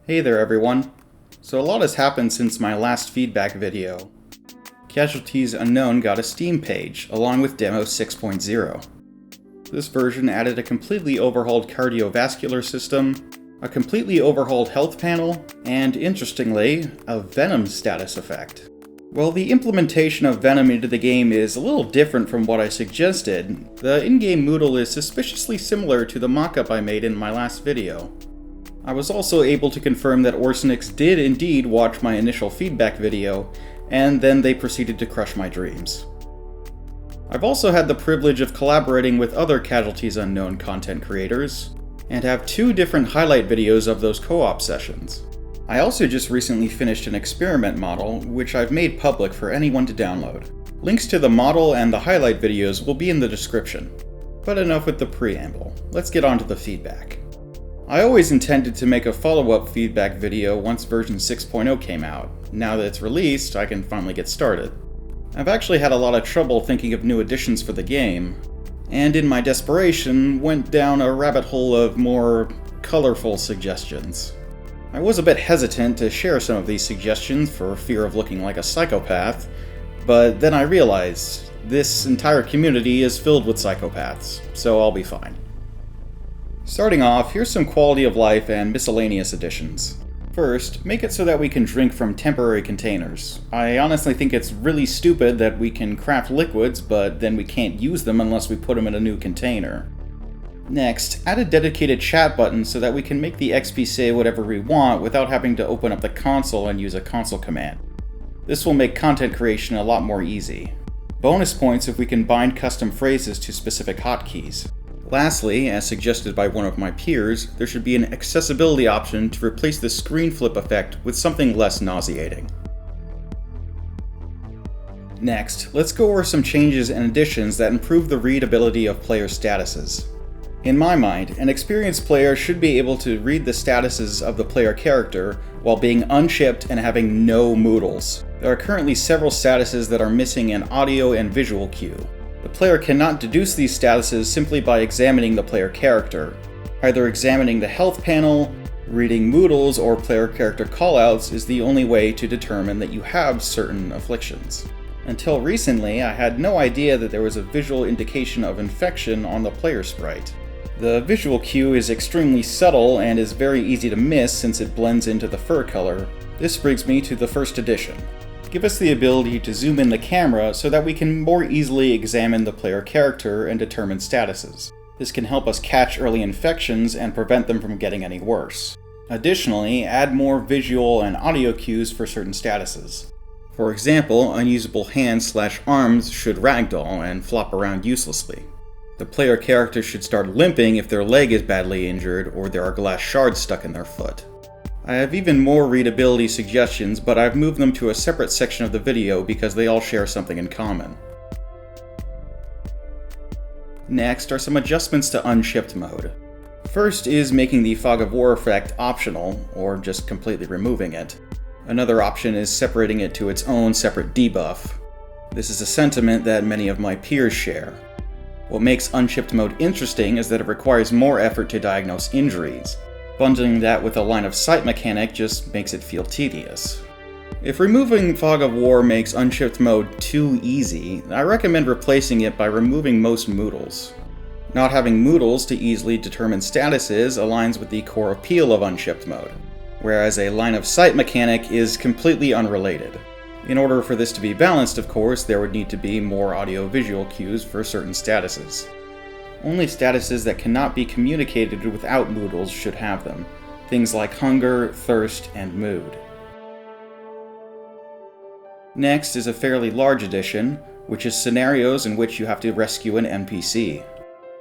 Hey there everyone. So a lot has happened since my last feedback video. Casualties Unknown got a Steam page, along with Demo 6.0. This version added a completely overhauled cardiovascular system, a completely overhauled health panel, and interestingly, a Venom status effect. While the implementation of Venom into the game is a little different from what I suggested, the in-game Moodle is suspiciously similar to the mock-up I made in my last video. I was also able to confirm that Orsenix did indeed watch my initial feedback video, and then they proceeded to crush my dreams. I've also had the privilege of collaborating with other Casualties Unknown content creators, and have 2 different highlight videos of those co-op sessions. I also just recently finished an experiment model, which I've made public for anyone to download. Links to the model and the highlight videos will be in the description. But enough with the preamble, let's get on to the feedback. I always intended to make a follow-up feedback video once version 6.0 came out. Now that it's released, I can finally get started. I've actually had a lot of trouble thinking of new additions for the game, and in my desperation, went down a rabbit hole of more colorful suggestions. I was a bit hesitant to share some of these suggestions for fear of looking like a psychopath, but then I realized this entire community is filled with psychopaths, so I'll be fine. Starting off, here's some quality of life and miscellaneous additions. First, make it so that we can drink from temporary containers. I honestly think it's really stupid that we can craft liquids, but then we can't use them unless we put them in a new container. Next, add a dedicated chat button so that we can make the XP say whatever we want without having to open up the console and use a console command. This will make content creation a lot more easy. Bonus points if we can bind custom phrases to specific hotkeys. Lastly, as suggested by one of my peers, there should be an accessibility option to replace the screen flip effect with something less nauseating. Next, let's go over some changes and additions that improve the readability of player statuses. In my mind, an experienced player should be able to read the statuses of the player character while being unchipped and having no moodles. There are currently several statuses that are missing an audio and visual cue. The player cannot deduce these statuses simply by examining the player character. Either examining the health panel, reading moodles, or player character callouts is the only way to determine that you have certain afflictions. Until recently, I had no idea that there was a visual indication of infection on the player sprite. The visual cue is extremely subtle and is very easy to miss since it blends into the fur color. This brings me to the first addition. Give us the ability to zoom in the camera so that we can more easily examine the player character and determine statuses. This can help us catch early infections and prevent them from getting any worse. Additionally, add more visual and audio cues for certain statuses. For example, unusable hands/arms should ragdoll and flop around uselessly. The player character should start limping if their leg is badly injured or there are glass shards stuck in their foot. I have even more readability suggestions, but I've moved them to a separate section of the video because they all share something in common. Next are some adjustments to Unchipped mode. First is making the Fog of War effect optional, or just completely removing it. Another option is separating it to its own separate debuff. This is a sentiment that many of my peers share. What makes Unchipped mode interesting is that it requires more effort to diagnose injuries. Bundling that with a line of sight mechanic just makes it feel tedious. If removing Fog of War makes Unchipped mode too easy, I recommend replacing it by removing most moodles. Not having moodles to easily determine statuses aligns with the core appeal of Unchipped mode, whereas a line of sight mechanic is completely unrelated. In order for this to be balanced, of course, there would need to be more audio-visual cues for certain statuses. Only statuses that cannot be communicated without moodles should have them, things like hunger, thirst, and mood. Next is a fairly large addition, which is scenarios in which you have to rescue an NPC.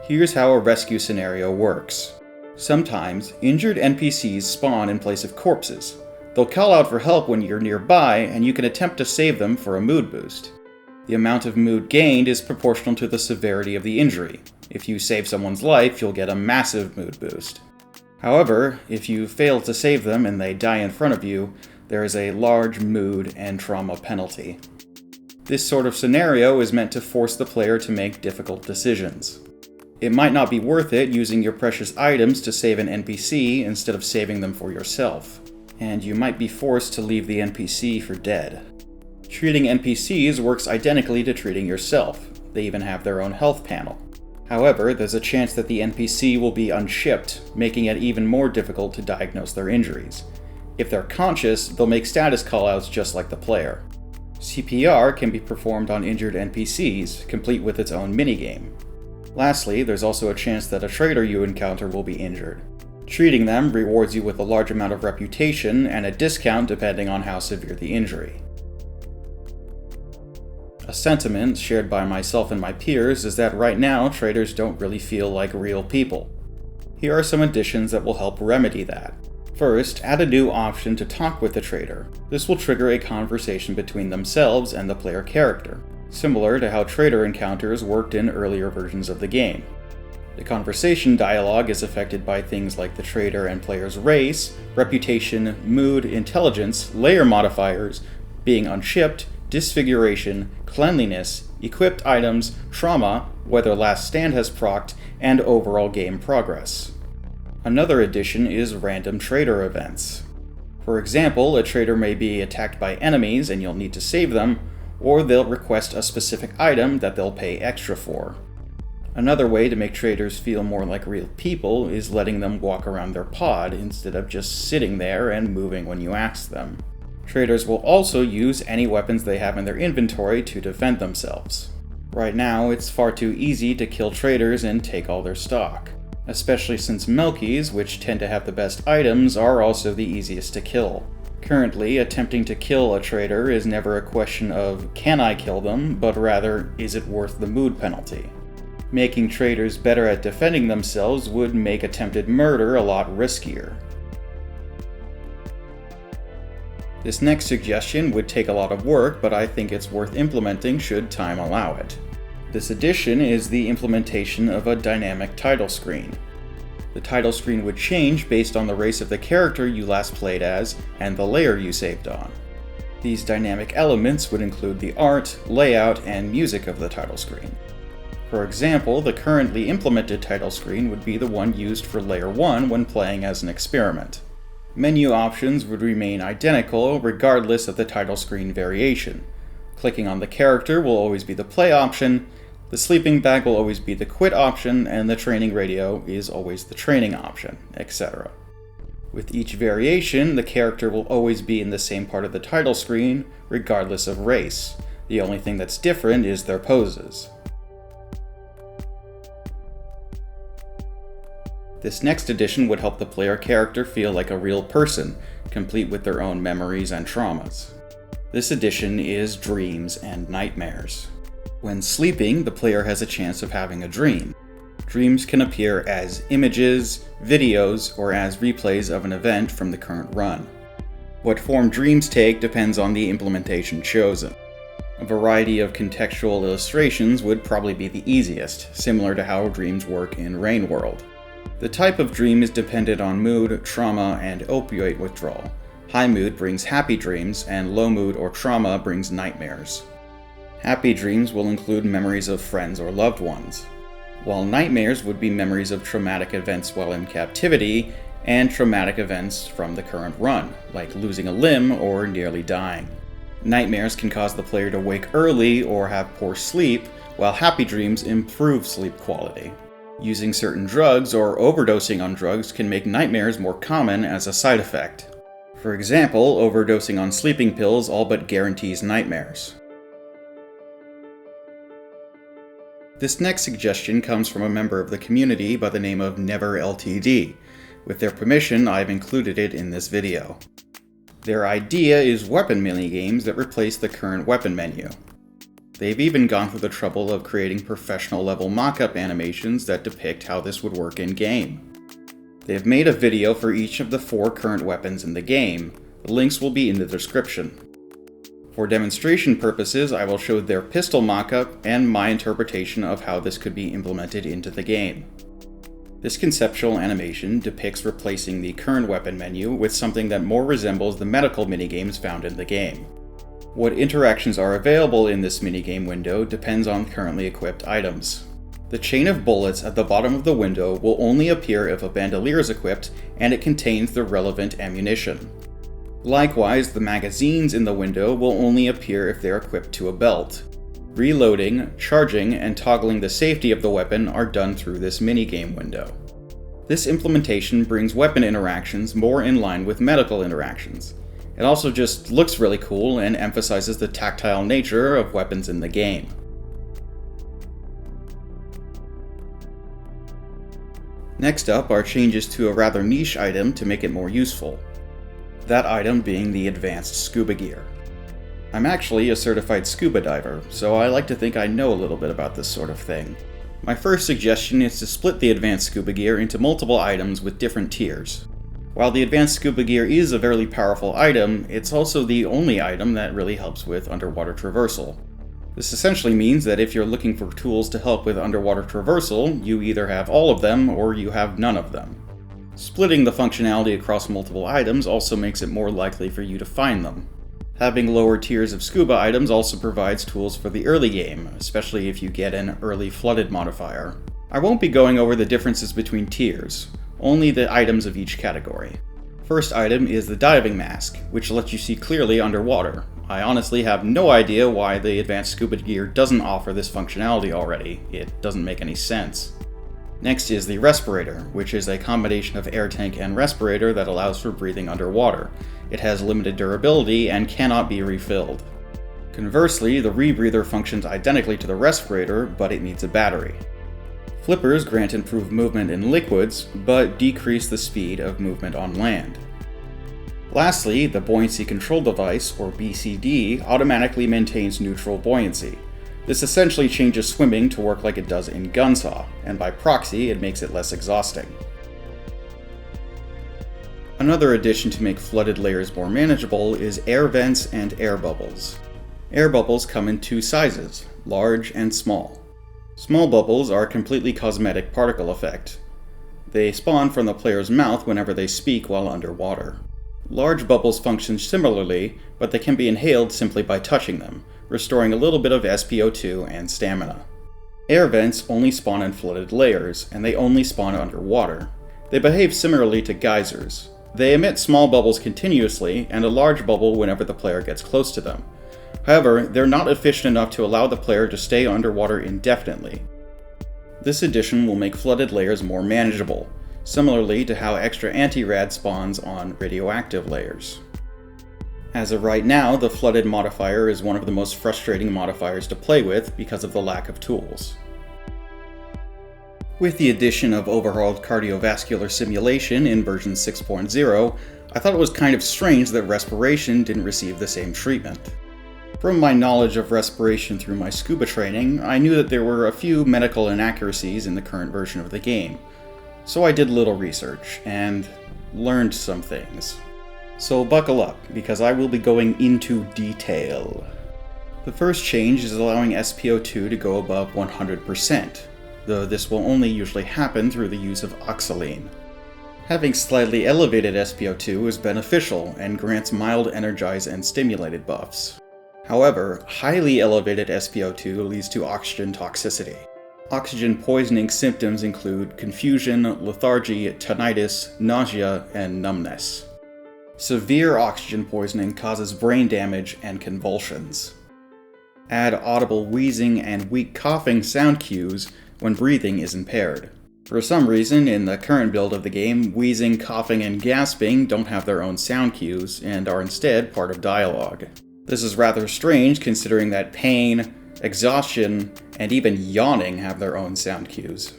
Here's how a rescue scenario works. Sometimes, injured NPCs spawn in place of corpses. They'll call out for help when you're nearby, and you can attempt to save them for a mood boost. The amount of mood gained is proportional to the severity of the injury. If you save someone's life, you'll get a massive mood boost. However, if you fail to save them and they die in front of you, there is a large mood and trauma penalty. This sort of scenario is meant to force the player to make difficult decisions. It might not be worth it using your precious items to save an NPC instead of saving them for yourself, and you might be forced to leave the NPC for dead. Treating NPCs works identically to treating yourself. They even have their own health panel. However, there's a chance that the NPC will be unchipped, making it even more difficult to diagnose their injuries. If they're conscious, they'll make status callouts just like the player. CPR can be performed on injured NPCs, complete with its own minigame. Lastly, there's also a chance that a traitor you encounter will be injured. Treating them rewards you with a large amount of reputation and a discount depending on how severe the injury. A sentiment shared by myself and my peers is that right now traitors don't really feel like real people. Here are some additions that will help remedy that. First, add a new option to talk with the traitor. This will trigger a conversation between themselves and the player character, similar to how traitor encounters worked in earlier versions of the game. The conversation dialogue is affected by things like the traitor and player's race, reputation, mood, intelligence, layer modifiers, being unchipped, disfiguration, cleanliness, equipped items, trauma, whether last stand has procced, and overall game progress. Another addition is random traitor events. For example, a traitor may be attacked by enemies and you'll need to save them, or they'll request a specific item that they'll pay extra for. Another way to make traitors feel more like real people is letting them walk around their pod instead of just sitting there and moving when you ask them. Traitors will also use any weapons they have in their inventory to defend themselves. Right now, it's far too easy to kill traitors and take all their stock, especially since Melkies, which tend to have the best items, are also the easiest to kill. Currently, attempting to kill a traitor is never a question of can I kill them, but rather is it worth the mood penalty. Making traitors better at defending themselves would make attempted murder a lot riskier. This next suggestion would take a lot of work, but I think it's worth implementing should time allow it. This addition is the implementation of a dynamic title screen. The title screen would change based on the race of the character you last played as and the layer you saved on. These dynamic elements would include the art, layout, and music of the title screen. For example, the currently implemented title screen would be the one used for Layer 1 when playing as an experiment. Menu options would remain identical regardless of the title screen variation. Clicking on the character will always be the play option, the sleeping bag will always be the quit option, and the training radio is always the training option, etc. With each variation, the character will always be in the same part of the title screen, regardless of race. The only thing that's different is their poses. This next addition would help the player character feel like a real person, complete with their own memories and traumas. This addition is dreams and nightmares. When sleeping, the player has a chance of having a dream. Dreams can appear as images, videos, or as replays of an event from the current run. What form dreams take depends on the implementation chosen. A variety of contextual illustrations would probably be the easiest, similar to how dreams work in Rain World. The type of dream is dependent on mood, trauma, and opioid withdrawal. High mood brings happy dreams, and low mood or trauma brings nightmares. Happy dreams will include memories of friends or loved ones, while nightmares would be memories of traumatic events while in captivity, and traumatic events from the current run, like losing a limb or nearly dying. Nightmares can cause the player to wake early or have poor sleep, while happy dreams improve sleep quality. Using certain drugs or overdosing on drugs can make nightmares more common as a side effect. For example, overdosing on sleeping pills all but guarantees nightmares. This next suggestion comes from a member of the community by the name of NEVERLTD. With their permission, I've included it in this video. Their idea is weapon minigames that replace the current weapon menu. They've even gone through the trouble of creating professional level mock-up animations that depict how this would work in-game. They've made a video for each of the 4 current weapons in the game. The links will be in the description. For demonstration purposes, I will show their pistol mock-up and my interpretation of how this could be implemented into the game. This conceptual animation depicts replacing the current weapon menu with something that more resembles the medical minigames found in the game. What interactions are available in this minigame window depends on currently equipped items. The chain of bullets at the bottom of the window will only appear if a bandolier is equipped and it contains the relevant ammunition. Likewise, the magazines in the window will only appear if they're equipped to a belt. Reloading, charging, and toggling the safety of the weapon are done through this minigame window. This implementation brings weapon interactions more in line with medical interactions. It also just looks really cool and emphasizes the tactile nature of weapons in the game. Next up are changes to a rather niche item to make it more useful. That item being the advanced scuba gear. I'm actually a certified scuba diver, so I like to think I know a little bit about this sort of thing. My first suggestion is to split the advanced scuba gear into multiple items with different tiers. While the advanced scuba gear is a very powerful item, it's also the only item that really helps with underwater traversal. This essentially means that if you're looking for tools to help with underwater traversal, you either have all of them or you have none of them. Splitting the functionality across multiple items also makes it more likely for you to find them. Having lower tiers of scuba items also provides tools for the early game, especially if you get an early flooded modifier. I won't be going over the differences between tiers, only the items of each category. First item is the diving mask, which lets you see clearly underwater. I honestly have no idea why the advanced scuba gear doesn't offer this functionality already. It doesn't make any sense. Next is the respirator, which is a combination of air tank and respirator that allows for breathing underwater. It has limited durability and cannot be refilled. Conversely, the rebreather functions identically to the respirator, but it needs a battery. Flippers grant improved movement in liquids, but decrease the speed of movement on land. Lastly, the buoyancy control device, or BCD, automatically maintains neutral buoyancy. This essentially changes swimming to work like it does in Gunsaw, and by proxy, it makes it less exhausting. Another addition to make flooded layers more manageable is air vents and air bubbles. Air bubbles come in two sizes, large and small. Small bubbles are a completely cosmetic particle effect. They spawn from the player's mouth whenever they speak while underwater. Large bubbles function similarly, but they can be inhaled simply by touching them, restoring a little bit of SPO2 and stamina. Air vents only spawn in flooded layers, and they only spawn underwater. They behave similarly to geysers. They emit small bubbles continuously, and a large bubble whenever the player gets close to them. However, they're not efficient enough to allow the player to stay underwater indefinitely. This addition will make flooded layers more manageable, similarly to how extra anti-rad spawns on radioactive layers. As of right now, the flooded modifier is one of the most frustrating modifiers to play with because of the lack of tools. With the addition of overhauled cardiovascular simulation in version 6.0, I thought it was kind of strange that respiration didn't receive the same treatment. From my knowledge of respiration through my scuba training, I knew that there were a few medical inaccuracies in the current version of the game. So I did a little research, and learned some things. So buckle up, because I will be going into detail. The first change is allowing SPO2 to go above 100%, though this will only usually happen through the use of oxaline. Having slightly elevated SPO2 is beneficial and grants mild energize and stimulated buffs. However, highly elevated SPO2 leads to oxygen toxicity. Oxygen poisoning symptoms include confusion, lethargy, tinnitus, nausea, and numbness. Severe oxygen poisoning causes brain damage and convulsions. Add audible wheezing and weak coughing sound cues when breathing is impaired. For some reason, in the current build of the game, wheezing, coughing, and gasping don't have their own sound cues and are instead part of dialogue. This is rather strange considering that pain, exhaustion, and even yawning have their own sound cues.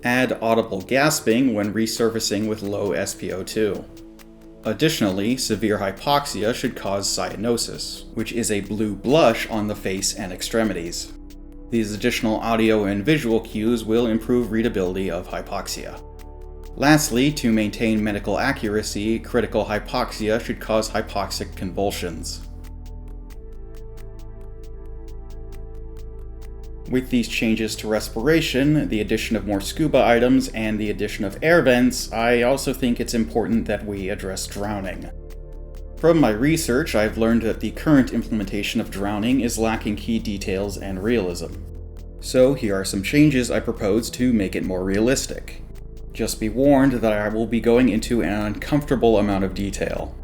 Add audible gasping when resurfacing with low SPO2. Additionally, severe hypoxia should cause cyanosis, which is a blue blush on the face and extremities. These additional audio and visual cues will improve readability of hypoxia. Lastly, to maintain medical accuracy, critical hypoxia should cause hypoxic convulsions. With these changes to respiration, the addition of more scuba items, and the addition of air vents, I also think it's important that we address drowning. From my research, I've learned that the current implementation of drowning is lacking key details and realism. So here are some changes I propose to make it more realistic. Just be warned that I will be going into an uncomfortable amount of detail.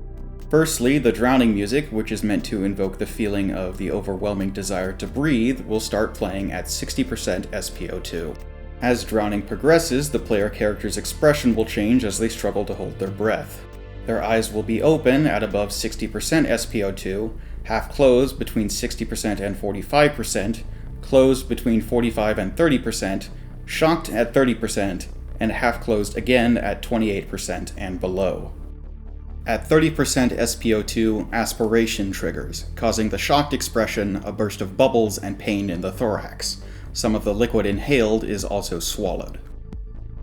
Firstly, the drowning music, which is meant to invoke the feeling of the overwhelming desire to breathe, will start playing at 60% SPO2. As drowning progresses, the player character's expression will change as they struggle to hold their breath. Their eyes will be open at above 60% SPO2, half closed between 60% and 45%, closed between 45 and 30%, shocked at 30%, and half closed again at 28% and below. At 30% SPO2, aspiration triggers, causing the shocked expression, a burst of bubbles, and pain in the thorax. Some of the liquid inhaled is also swallowed.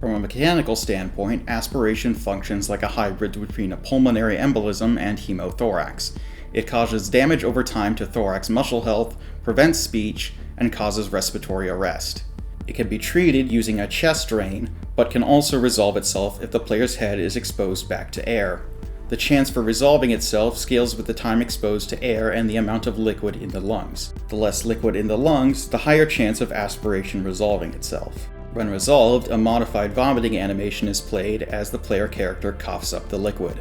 From a mechanical standpoint, aspiration functions like a hybrid between a pulmonary embolism and hemothorax. It causes damage over time to thorax muscle health, prevents speech, and causes respiratory arrest. It can be treated using a chest drain, but can also resolve itself if the player's head is exposed back to air. The chance for resolving itself scales with the time exposed to air and the amount of liquid in the lungs. The less liquid in the lungs, the higher chance of aspiration resolving itself. When resolved, a modified vomiting animation is played as the player character coughs up the liquid.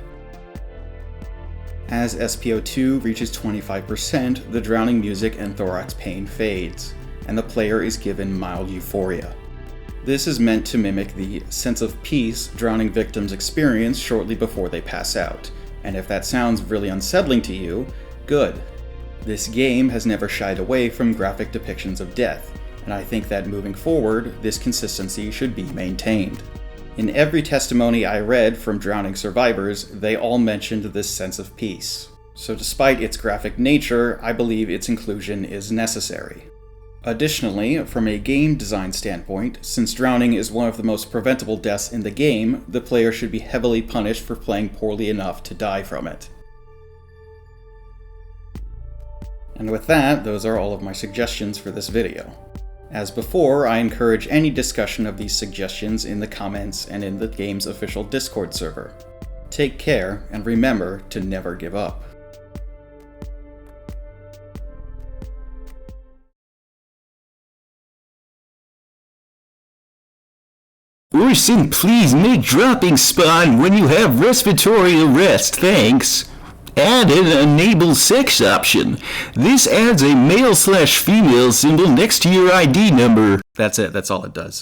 As SPO2 reaches 25%, the drowning music and thorax pain fades, and the player is given mild euphoria. This is meant to mimic the sense of peace drowning victims experience shortly before they pass out, and if that sounds really unsettling to you, good. This game has never shied away from graphic depictions of death, and I think that moving forward, this consistency should be maintained. In every testimony I read from drowning survivors, they all mentioned this sense of peace. So despite its graphic nature, I believe its inclusion is necessary. Additionally, from a game design standpoint, since drowning is one of the most preventable deaths in the game, the player should be heavily punished for playing poorly enough to die from it. And with that, those are all of my suggestions for this video. As before, I encourage any discussion of these suggestions in the comments and in the game's official Discord server. Take care, and remember to never give up. Orson, please make dropping spawn when you have respiratory arrest, thanks. Add an enable sex option. This adds a male/female symbol next to your ID number. That's it, that's all it does.